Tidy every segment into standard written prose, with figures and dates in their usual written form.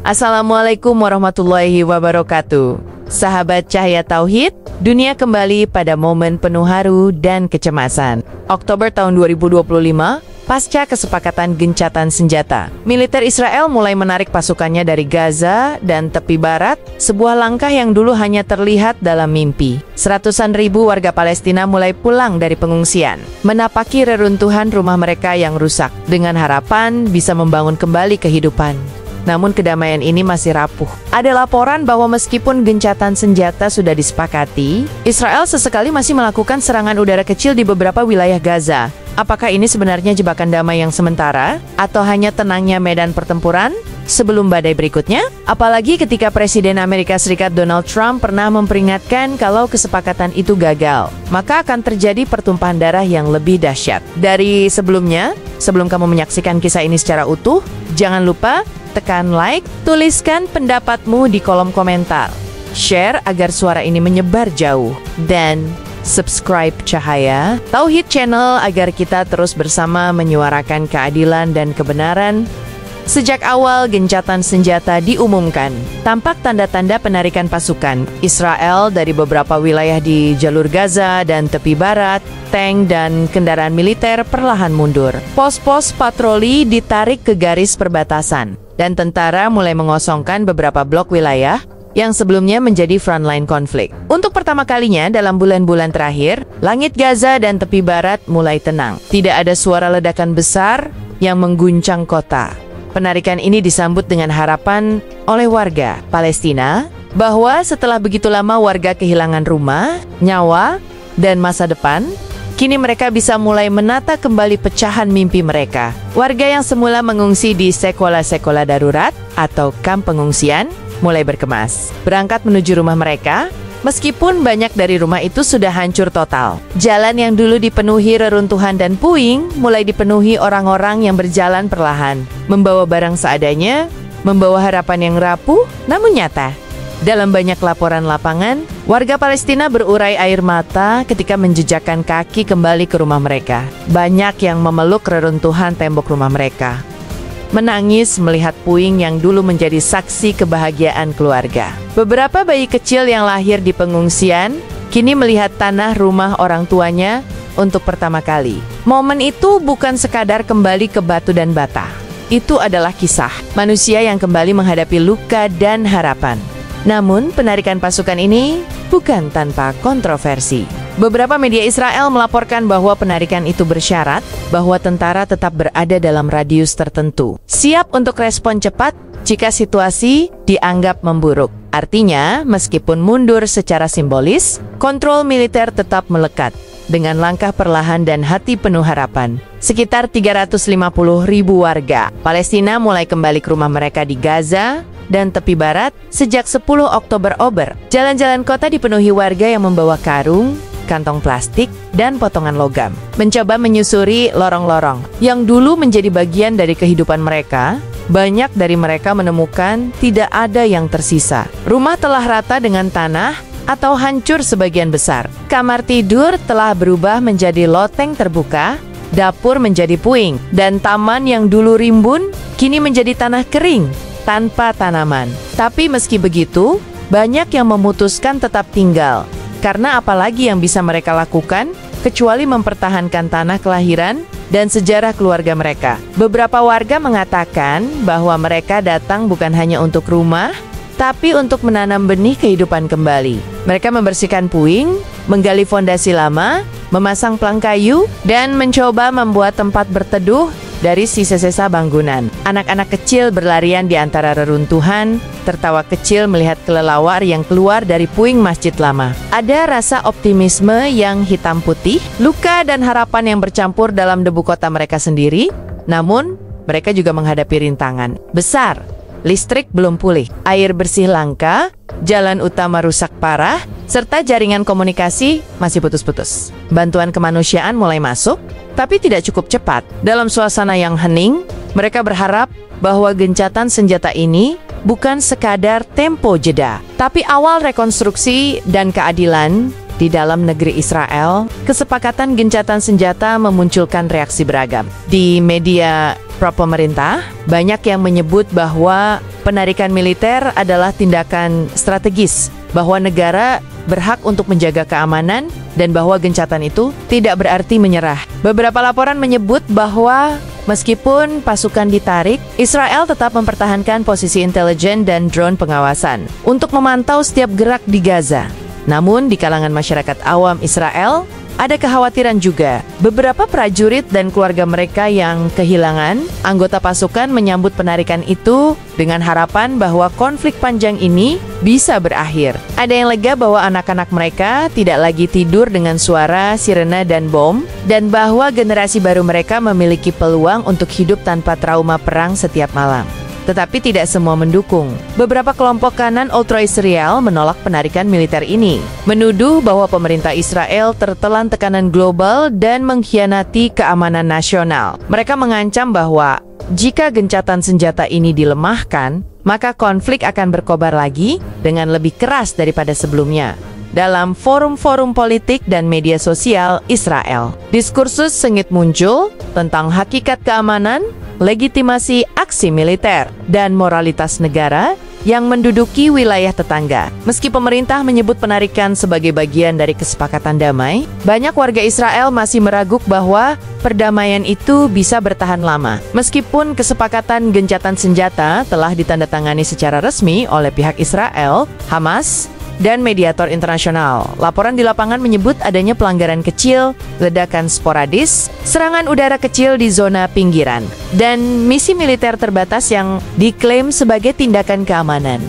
Assalamualaikum warahmatullahi wabarakatuh. Sahabat Cahaya Tauhid, dunia kembali pada momen penuh haru dan kecemasan. Oktober tahun 2025, pasca kesepakatan gencatan senjata, militer Israel mulai menarik pasukannya dari Gaza dan tepi barat, sebuah langkah yang dulu hanya terlihat dalam mimpi. Seratusan ribu warga Palestina mulai pulang dari pengungsian, menapaki reruntuhan rumah mereka yang rusak, dengan harapan bisa membangun kembali kehidupan. Namun kedamaian ini masih rapuh. Ada laporan bahwa meskipun gencatan senjata sudah disepakati, Israel sesekali masih melakukan serangan udara kecil di beberapa wilayah Gaza. Apakah ini sebenarnya jebakan damai yang sementara? Atau hanya tenangnya medan pertempuran sebelum badai berikutnya? Apalagi ketika Presiden Amerika Serikat Donald Trump pernah memperingatkan kalau kesepakatan itu gagal, maka akan terjadi pertumpahan darah yang lebih dahsyat. Dari sebelumnya, sebelum kamu menyaksikan kisah ini secara utuh, jangan lupa tekan like, tuliskan pendapatmu di kolom komentar, share agar suara ini menyebar jauh, dan subscribe Cahaya Tauhid Channel agar kita terus bersama menyuarakan keadilan dan kebenaran. Sejak awal gencatan senjata diumumkan, tampak tanda-tanda penarikan pasukan Israel dari beberapa wilayah di jalur Gaza dan tepi barat. Tank dan kendaraan militer perlahan mundur. Pos-pos patroli ditarik ke garis perbatasan, dan tentara mulai mengosongkan beberapa blok wilayah yang sebelumnya menjadi frontline konflik. Untuk pertama kalinya dalam bulan-bulan terakhir, langit Gaza dan tepi barat mulai tenang. Tidak ada suara ledakan besar yang mengguncang kota. Penarikan ini disambut dengan harapan oleh warga Palestina bahwa setelah begitu lama warga kehilangan rumah, nyawa, dan masa depan, kini mereka bisa mulai menata kembali pecahan mimpi mereka. Warga yang semula mengungsi di sekolah-sekolah darurat atau kamp pengungsian mulai berkemas, berangkat menuju rumah mereka. Meskipun banyak dari rumah itu sudah hancur total, jalan yang dulu dipenuhi reruntuhan dan puing mulai dipenuhi orang-orang yang berjalan perlahan, membawa barang seadanya, membawa harapan yang rapuh namun nyata. Dalam banyak laporan lapangan, warga Palestina berurai air mata ketika menjejakkan kaki kembali ke rumah mereka. Banyak yang memeluk reruntuhan tembok rumah mereka, menangis melihat puing yang dulu menjadi saksi kebahagiaan keluarga. Beberapa bayi kecil yang lahir di pengungsian kini melihat tanah rumah orang tuanya untuk pertama kali. Momen itu bukan sekadar kembali ke batu dan bata. Itu adalah kisah manusia yang kembali menghadapi luka dan harapan. Namun, penarikan pasukan ini bukan tanpa kontroversi. Beberapa media Israel melaporkan bahwa penarikan itu bersyarat bahwa tentara tetap berada dalam radius tertentu, siap untuk respon cepat jika situasi dianggap memburuk. Artinya, meskipun mundur secara simbolis, kontrol militer tetap melekat dengan langkah perlahan dan hati penuh harapan. Sekitar 350.000 warga Palestina mulai kembali ke rumah mereka di Gaza dan tepi barat sejak 10 Oktober. Jalan-jalan kota dipenuhi warga yang membawa karung, kantong plastik, dan potongan logam, mencoba menyusuri lorong-lorong yang dulu menjadi bagian dari kehidupan mereka. Banyak dari mereka menemukan tidak ada yang tersisa. Rumah telah rata dengan tanah atau hancur sebagian besar. Kamar tidur telah berubah menjadi loteng terbuka, dapur menjadi puing, dan taman yang dulu rimbun kini menjadi tanah kering tanpa tanaman. Tapi meski begitu, banyak yang memutuskan tetap tinggal. Karena apalagi yang bisa mereka lakukan kecuali mempertahankan tanah kelahiran dan sejarah keluarga mereka. Beberapa warga mengatakan bahwa mereka datang bukan hanya untuk rumah, tapi untuk menanam benih kehidupan kembali. Mereka membersihkan puing, menggali fondasi lama, memasang plang kayu, dan mencoba membuat tempat berteduh dari sisa-sisa bangunan. Anak-anak kecil berlarian di antara reruntuhan, tertawa kecil melihat kelelawar yang keluar dari puing masjid lama. Ada rasa optimisme yang hitam putih, luka dan harapan yang bercampur dalam debu kota mereka sendiri. Namun, mereka juga menghadapi rintangan besar. Listrik belum pulih, air bersih langka, jalan utama rusak parah, serta jaringan komunikasi masih putus-putus. Bantuan kemanusiaan mulai masuk, tapi tidak cukup cepat. Dalam suasana yang hening, mereka berharap bahwa gencatan senjata ini bukan sekadar tempo jeda, tapi awal rekonstruksi dan keadilan di dalam negeri Israel. Kesepakatan gencatan senjata memunculkan reaksi beragam. Di media pro pemerintah, banyak yang menyebut bahwa penarikan militer adalah tindakan strategis, bahwa negara berhak untuk menjaga keamanan dan bahwa gencatan itu tidak berarti menyerah. Beberapa laporan menyebut bahwa meskipun pasukan ditarik, Israel tetap mempertahankan posisi intelijen dan drone pengawasan untuk memantau setiap gerak di Gaza. Namun di kalangan masyarakat awam Israel, ada kekhawatiran juga. Beberapa prajurit dan keluarga mereka yang kehilangan anggota pasukan menyambut penarikan itu dengan harapan bahwa konflik panjang ini bisa berakhir. Ada yang lega bahwa anak-anak mereka tidak lagi tidur dengan suara sirena dan bom, dan bahwa generasi baru mereka memiliki peluang untuk hidup tanpa trauma perang setiap malam. Tetapi tidak semua mendukung. Beberapa kelompok kanan ultra-Israel menolak penarikan militer ini, menuduh bahwa pemerintah Israel tertelan tekanan global dan mengkhianati keamanan nasional. Mereka mengancam bahwa jika gencatan senjata ini dilemahkan, maka konflik akan berkobar lagi dengan lebih keras daripada sebelumnya. Dalam forum-forum politik dan media sosial Israel, diskursus sengit muncul tentang hakikat keamanan, legitimasi aksi militer, dan moralitas negara yang menduduki wilayah tetangga. Meski pemerintah menyebut penarikan sebagai bagian dari kesepakatan damai, banyak warga Israel masih meragukan bahwa perdamaian itu bisa bertahan lama. Meskipun kesepakatan gencatan senjata telah ditandatangani secara resmi oleh pihak Israel, Hamas, dan mediator internasional, laporan di lapangan menyebut adanya pelanggaran kecil, ledakan sporadis, serangan udara kecil di zona pinggiran, dan misi militer terbatas yang diklaim sebagai tindakan keamanan.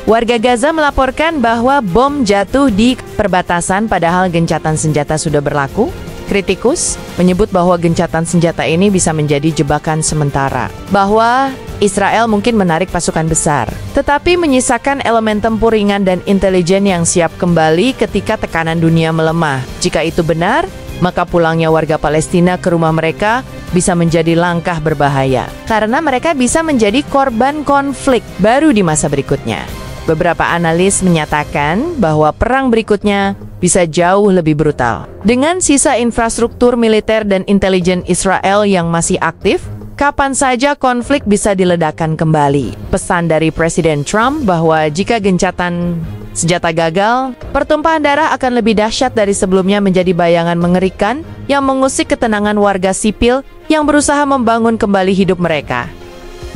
Warga Gaza melaporkan bahwa bom jatuh di perbatasan padahal gencatan senjata sudah berlaku. Kritikus menyebut bahwa gencatan senjata ini bisa menjadi jebakan sementara, bahwa Israel mungkin menarik pasukan besar, tetapi menyisakan elemen tempur ringan dan intelijen yang siap kembali ketika tekanan dunia melemah. Jika itu benar, maka pulangnya warga Palestina ke rumah mereka bisa menjadi langkah berbahaya, karena mereka bisa menjadi korban konflik baru di masa berikutnya. Beberapa analis menyatakan bahwa perang berikutnya bisa jauh lebih brutal. Dengan sisa infrastruktur militer dan intelijen Israel yang masih aktif, kapan saja konflik bisa diledakkan kembali. Pesan dari Presiden Trump bahwa jika gencatan senjata gagal, pertumpahan darah akan lebih dahsyat dari sebelumnya menjadi bayangan mengerikan yang mengusik ketenangan warga sipil yang berusaha membangun kembali hidup mereka.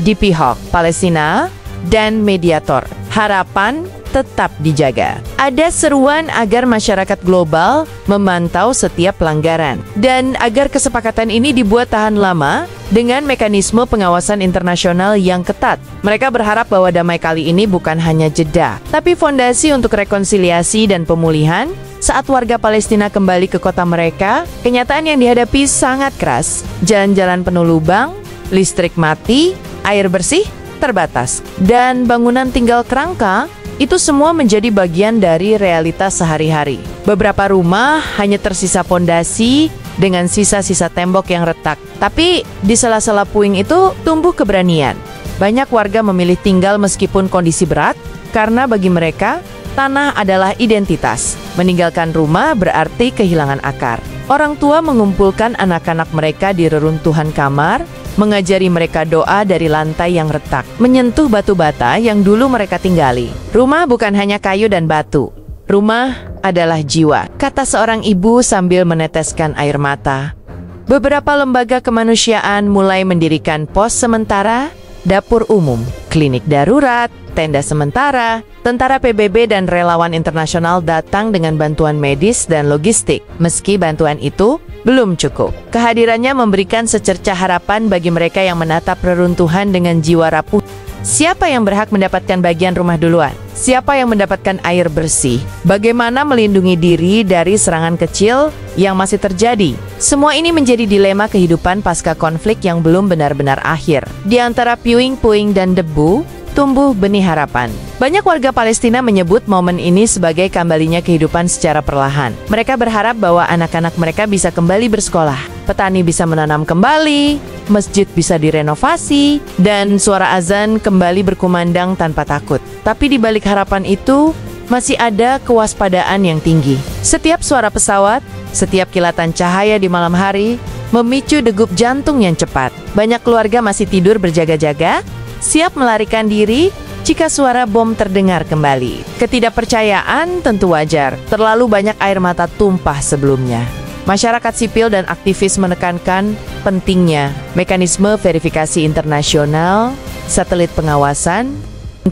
Di pihak Palestina dan mediator, harapan tetap dijaga. Ada seruan agar masyarakat global memantau setiap pelanggaran dan agar kesepakatan ini dibuat tahan lama dengan mekanisme pengawasan internasional yang ketat. Mereka berharap bahwa damai kali ini bukan hanya jeda, tapi fondasi untuk rekonsiliasi dan pemulihan. Saat warga Palestina kembali ke kota mereka, kenyataan yang dihadapi sangat keras. Jalan-jalan penuh lubang, listrik mati, air bersih terbatas, dan bangunan tinggal kerangka. Itu semua menjadi bagian dari realitas sehari-hari. Beberapa rumah hanya tersisa fondasi dengan sisa-sisa tembok yang retak. Tapi di sela-sela puing itu tumbuh keberanian. Banyak warga memilih tinggal meskipun kondisi berat, karena bagi mereka, tanah adalah identitas. Meninggalkan rumah berarti kehilangan akar. Orang tua mengumpulkan anak-anak mereka di reruntuhan kamar, mengajari mereka doa dari lantai yang retak, menyentuh batu bata yang dulu mereka tinggali. Rumah bukan hanya kayu dan batu. Rumah adalah jiwa, kata seorang ibu sambil meneteskan air mata. Beberapa lembaga kemanusiaan mulai mendirikan pos sementara, dapur umum, klinik darurat, tenda sementara. Tentara PBB dan relawan internasional datang dengan bantuan medis dan logistik. Meski bantuan itu belum cukup, kehadirannya memberikan secercah harapan bagi mereka yang menatap reruntuhan dengan jiwa rapuh. Siapa yang berhak mendapatkan bagian rumah duluan? Siapa yang mendapatkan air bersih? Bagaimana melindungi diri dari serangan kecil yang masih terjadi? Semua ini menjadi dilema kehidupan pasca konflik yang belum benar-benar akhir. Di antara puing-puing dan debu, tumbuh benih harapan. Banyak warga Palestina menyebut momen ini sebagai kembalinya kehidupan secara perlahan. Mereka berharap bahwa anak-anak mereka bisa kembali bersekolah, petani bisa menanam kembali, masjid bisa direnovasi, dan suara azan kembali berkumandang tanpa takut. Tapi di balik harapan itu, masih ada kewaspadaan yang tinggi. Setiap suara pesawat, setiap kilatan cahaya di malam hari, memicu degup jantung yang cepat. Banyak keluarga masih tidur berjaga-jaga, siap melarikan diri jika suara bom terdengar kembali. Ketidakpercayaan tentu wajar, terlalu banyak air mata tumpah sebelumnya. Masyarakat sipil dan aktivis menekankan pentingnya mekanisme verifikasi internasional, satelit pengawasan,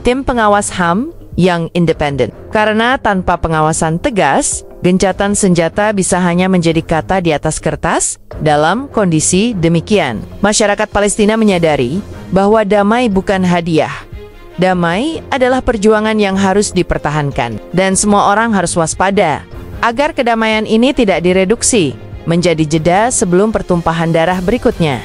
tim pengawas HAM yang independen. Karena tanpa pengawasan tegas, gencatan senjata bisa hanya menjadi kata di atas kertas. Dalam kondisi demikian, masyarakat Palestina menyadari bahwa damai bukan hadiah. Damai adalah perjuangan yang harus dipertahankan, dan semua orang harus waspada agar kedamaian ini tidak direduksi menjadi jeda sebelum pertumpahan darah berikutnya.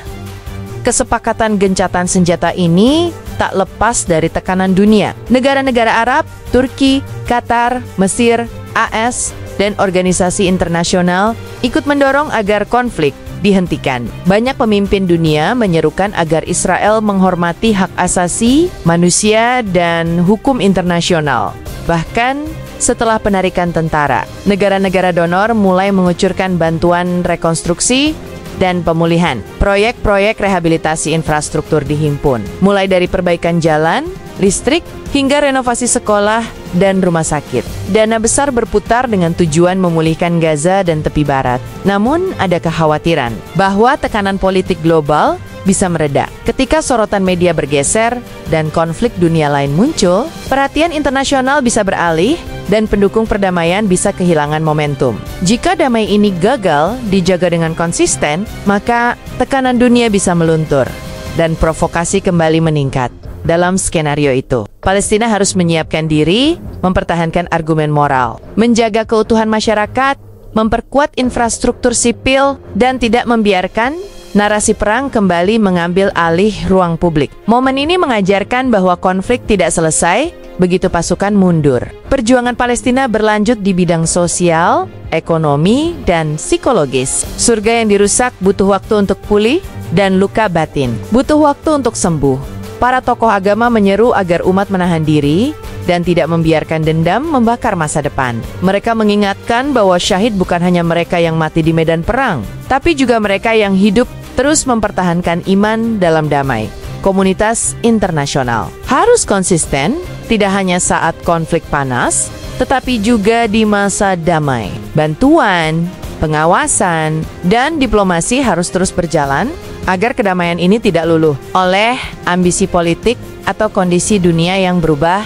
Kesepakatan gencatan senjata ini tak lepas dari tekanan dunia. Negara-negara Arab, Turki, Qatar, Mesir, AS, dan organisasi internasional ikut mendorong agar konflik dihentikan. Banyak pemimpin dunia menyerukan agar Israel menghormati hak asasi manusia dan hukum internasional. Bahkan setelah penarikan tentara, negara-negara donor mulai mengucurkan bantuan rekonstruksi dan pemulihan. Proyek-proyek rehabilitasi infrastruktur dihimpun, mulai dari perbaikan jalan, listrik, hingga renovasi sekolah dan rumah sakit. Dana besar berputar dengan tujuan memulihkan Gaza dan tepi barat. Namun, ada kekhawatiran bahwa tekanan politik global bisa mereda. Ketika sorotan media bergeser dan konflik dunia lain muncul, perhatian internasional bisa beralih dan pendukung perdamaian bisa kehilangan momentum. Jika damai ini gagal dijaga dengan konsisten, maka tekanan dunia bisa meluntur dan provokasi kembali meningkat. Dalam skenario itu, Palestina harus menyiapkan diri, mempertahankan argumen moral, menjaga keutuhan masyarakat, memperkuat infrastruktur sipil, dan tidak membiarkan narasi perang kembali mengambil alih ruang publik. Momen ini mengajarkan bahwa konflik tidak selesai begitu pasukan mundur. Perjuangan Palestina berlanjut di bidang sosial, ekonomi, dan psikologis. Surga yang dirusak butuh waktu untuk pulih, dan luka batin butuh waktu untuk sembuh. Para tokoh agama menyeru agar umat menahan diri dan tidak membiarkan dendam membakar masa depan. Mereka mengingatkan bahwa syahid bukan hanya mereka yang mati di medan perang, tapi juga mereka yang hidup terus mempertahankan iman dalam damai. Komunitas internasional harus konsisten, tidak hanya saat konflik panas, tetapi juga di masa damai. Bantuan, pengawasan, dan diplomasi harus terus berjalan agar kedamaian ini tidak luluh oleh ambisi politik atau kondisi dunia yang berubah.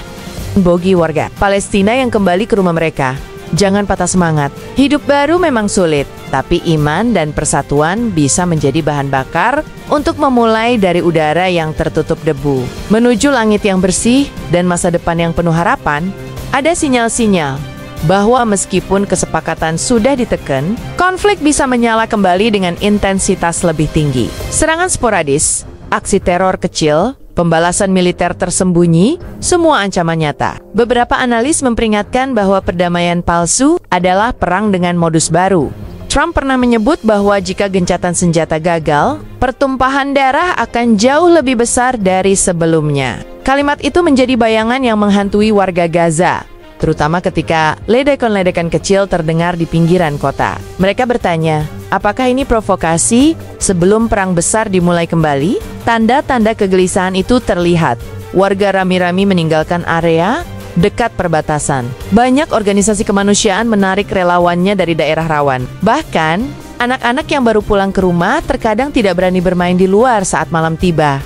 Bagi warga Palestina yang kembali ke rumah mereka, jangan patah semangat. Hidup baru memang sulit, tapi iman dan persatuan bisa menjadi bahan bakar untuk memulai dari udara yang tertutup debu. Menuju langit yang bersih dan masa depan yang penuh harapan, ada sinyal-sinyal bahwa meskipun kesepakatan sudah ditekan, konflik bisa menyala kembali dengan intensitas lebih tinggi. Serangan sporadis, aksi teror kecil, pembalasan militer tersembunyi, semua ancaman nyata. Beberapa analis memperingatkan bahwa perdamaian palsu adalah perang dengan modus baru. Trump pernah menyebut bahwa jika gencatan senjata gagal, pertumpahan darah akan jauh lebih besar dari sebelumnya. Kalimat itu menjadi bayangan yang menghantui warga Gaza, terutama ketika ledakan-ledakan kecil terdengar di pinggiran kota. Mereka bertanya, apakah ini provokasi sebelum perang besar dimulai kembali? Tanda-tanda kegelisahan itu terlihat. Warga rami-rami meninggalkan area dekat perbatasan. Banyak organisasi kemanusiaan menarik relawannya dari daerah rawan. Bahkan, anak-anak yang baru pulang ke rumah terkadang tidak berani bermain di luar saat malam tiba.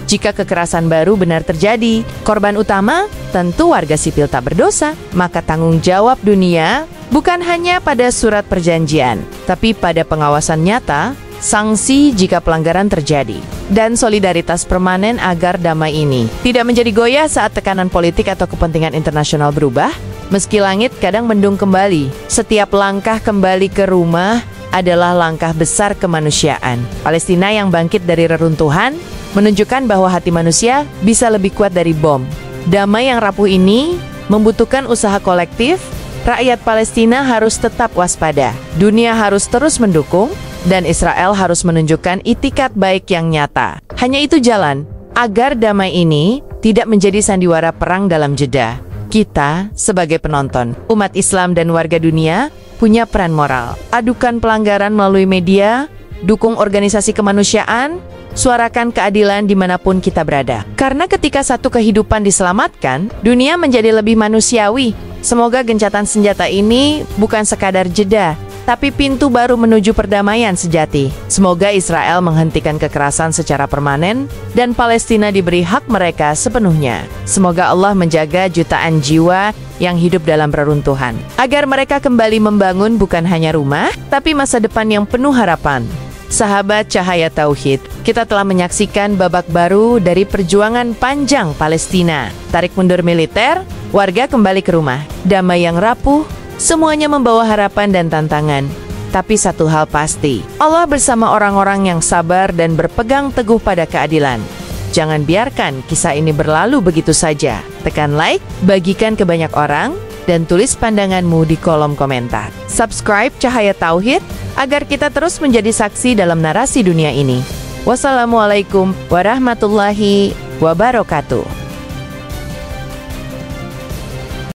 Jika kekerasan baru benar terjadi, korban utama tentu warga sipil tak berdosa. Maka tanggung jawab dunia bukan hanya pada surat perjanjian, tapi pada pengawasan nyata, sanksi jika pelanggaran terjadi, dan solidaritas permanen agar damai ini tidak menjadi goyah saat tekanan politik atau kepentingan internasional berubah. Meski langit kadang mendung kembali, setiap langkah kembali ke rumah adalah langkah besar kemanusiaan. Palestina yang bangkit dari reruntuhan menunjukkan bahwa hati manusia bisa lebih kuat dari bom. Damai yang rapuh ini membutuhkan usaha kolektif. Rakyat Palestina harus tetap waspada, dunia harus terus mendukung, dan Israel harus menunjukkan itikat baik yang nyata. Hanya itu jalan agar damai ini tidak menjadi sandiwara perang dalam jeda. Kita sebagai penonton, umat Islam dan warga dunia punya peran moral. Adukan pelanggaran melalui media, dukung organisasi kemanusiaan, suarakan keadilan dimanapun kita berada. Karena ketika satu kehidupan diselamatkan, dunia menjadi lebih manusiawi. Semoga gencatan senjata ini bukan sekadar jeda, tapi pintu baru menuju perdamaian sejati. Semoga Israel menghentikan kekerasan secara permanen dan Palestina diberi hak mereka sepenuhnya. Semoga Allah menjaga jutaan jiwa yang hidup dalam reruntuhan, agar mereka kembali membangun bukan hanya rumah, tapi masa depan yang penuh harapan. Sahabat Cahaya Tauhid, kita telah menyaksikan babak baru dari perjuangan panjang Palestina. Tarik mundur militer, warga kembali ke rumah. Damai yang rapuh, semuanya membawa harapan dan tantangan. Tapi satu hal pasti, Allah bersama orang-orang yang sabar dan berpegang teguh pada keadilan. Jangan biarkan kisah ini berlalu begitu saja. Tekan like, bagikan ke banyak orang, dan tulis pandanganmu di kolom komentar. Subscribe Cahaya Tauhid agar kita terus menjadi saksi dalam narasi dunia ini. Wassalamualaikum warahmatullahi wabarakatuh.